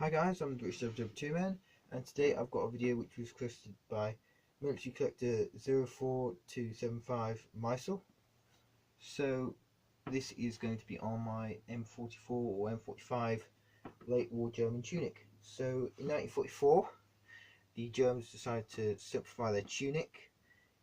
Hi guys, I'm the British 002 Man, and today I've got a video which was requested by Military Collector 04275 Mysel. So this is going to be on my M44 or M45 late war German tunic. So in 1944 the Germans decided to simplify their tunic.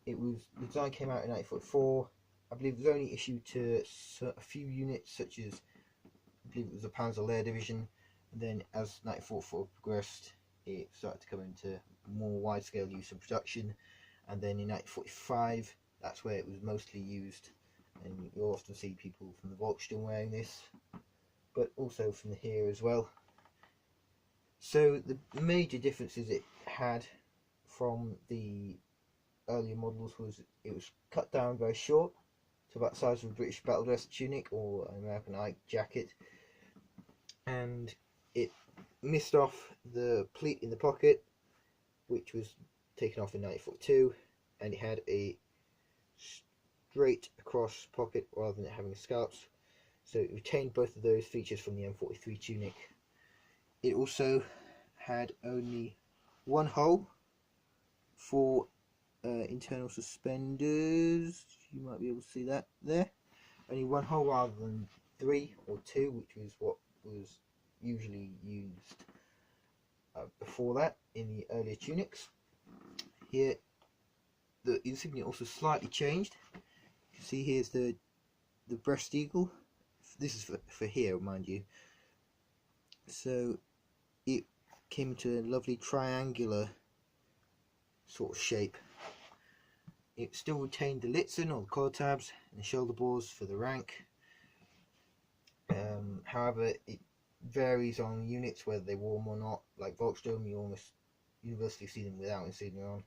The design came out in 1944. I believe it was only issued to a few units, such as I believe it was the Panzer Lehr Division. And then as 1944 progressed, it started to come into more wide-scale use and production. And then in 1945, that's where it was mostly used. And you'll often see people from the Volksturm wearing this, but also from here as well. So the major differences it had from the earlier models was it was cut down very short, to about the size of a British battle dress tunic or an American Ike jacket, and it missed off the pleat in the pocket, which was taken off in 1942, and it had a straight across pocket rather than it having scallops, so it retained both of those features from the M43 tunic. It also had only one hole for internal suspenders. You might be able to see that there. Only one hole rather than 3 or 2, which was what was usually used before that in the earlier tunics. Here the insignia also slightly changed. You can see here's the breast eagle. This is for here, mind you. So it came into a lovely triangular sort of shape. It still retained the Litzen or the collar tabs and the shoulder bores for the rank. However, it varies on units whether they wore them or not. Like Volksturm, you almost universally see them without insignia on,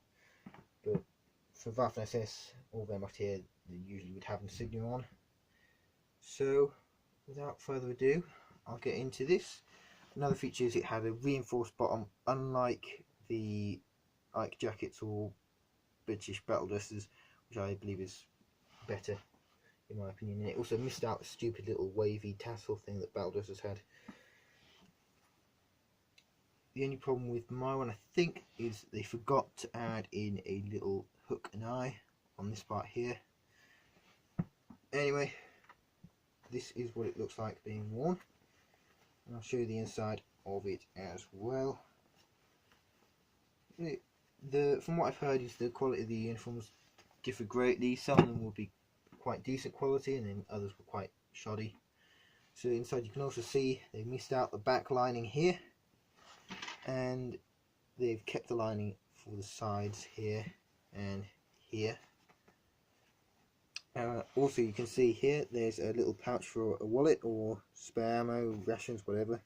but for Waffen SS or Wehrmacht here, they usually would have insignia on. So without further ado, I'll get into this. Another feature is it had a reinforced bottom, unlike the Ike jackets or British battle dresses, which I believe is better in my opinion. And it also missed out the stupid little wavy tassel thing that battle dresses had. The only problem with my one, I think, is they forgot to add in a little hook and eye on this part here. Anyway, this is what it looks like being worn, and I'll show you the inside of it as well. From what I've heard, is the quality of the uniforms differ greatly. Some of them will be quite decent quality, and then others were quite shoddy. So inside you can also see they missed out the back lining here, and they've kept the lining for the sides here and here. Also you can see here there's a little pouch for a wallet or spare ammo, rations, whatever.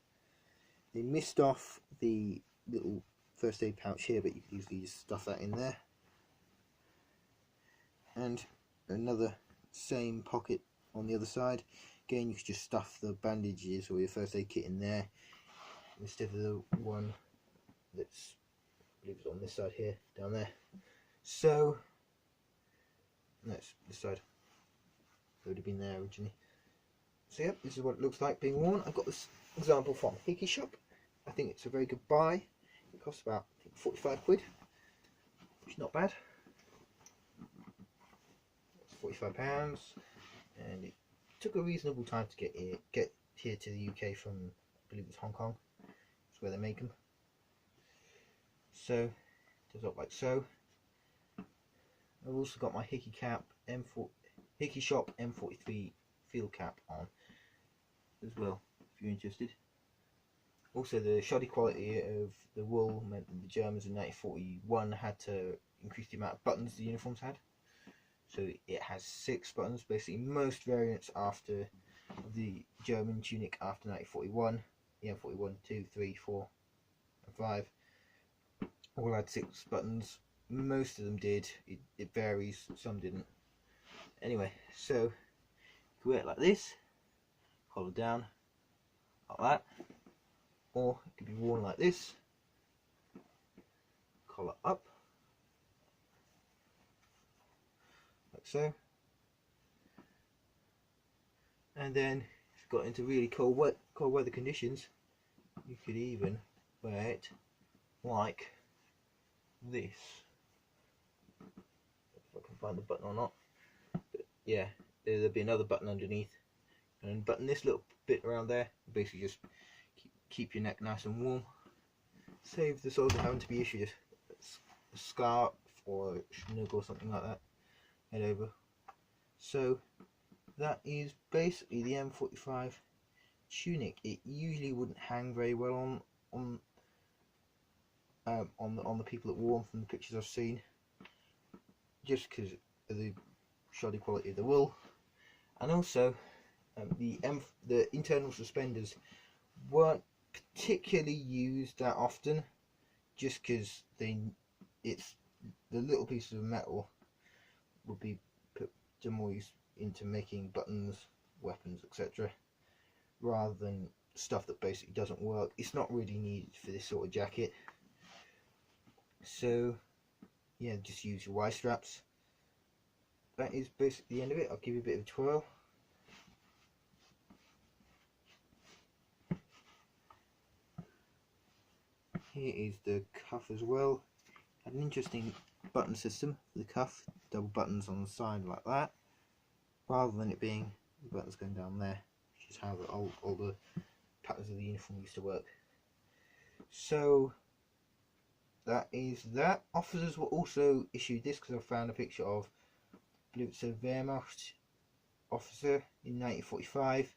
They missed off the little first aid pouch here, but you can easily just stuff that in there. And another same pocket on the other side. Again, you could just stuff the bandages or your first aid kit in there instead of the one that's, I believe it's on this side here, down there. So that's this side. It would have been there originally. So yeah, this is what it looks like being worn. I got this example from Hikishop. I think it's a very good buy. It costs about, I think, 45 quid, which is not bad. It's £45, and it took a reasonable time to get here to the UK from, I believe it's Hong Kong. That's where they make them. So it does look like so. I've also got my Hikishop M43 Field cap on as well, if you're interested. Also, the shoddy quality of the wool meant that the Germans in 1941 had to increase the amount of buttons the uniforms had. So it has 6 buttons. Basically, most variants after the German tunic after 1941, the M41, 2, 3, 4, and 5, all had 6 buttons. Most of them did. It varies. Some didn't. Anyway, so you can wear it like this, collar down, like that, or it could be worn like this, collar up, like so. And then if you got into really cold weather conditions, you could even wear it like this. If I can find the button or not. But yeah, there'll be another button underneath, and button this little bit around there. Basically, just keep your neck nice and warm. Save the soldier having to be issued a scarf or a snug or something like that. Head over. So that is basically the M45 tunic. It usually wouldn't hang very well on the people that wore them from the pictures I've seen, just because of the shoddy quality of the wool, and also the internal suspenders weren't particularly used that often, just because it's the little pieces of metal would be put to more use into making buttons, weapons, etc., rather than stuff that basically doesn't work. It's not really needed for this sort of jacket. So yeah, just use your Y straps. That is basically the end of it. I'll give you a bit of a twirl. Here is the cuff as well. Had an interesting button system for the cuff, double buttons on the side like that, rather than it being the buttons going down there, which is how all the patterns of the uniform used to work. So that is that. Officers were also issued this, because I found a picture of, I believe it's a Wehrmacht officer in 1945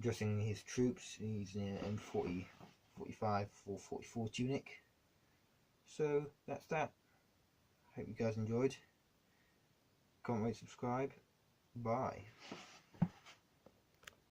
dressing his troops. He's in an M45 or 44 tunic. So that's that. Hope you guys enjoyed. Comment, rate, subscribe. Bye.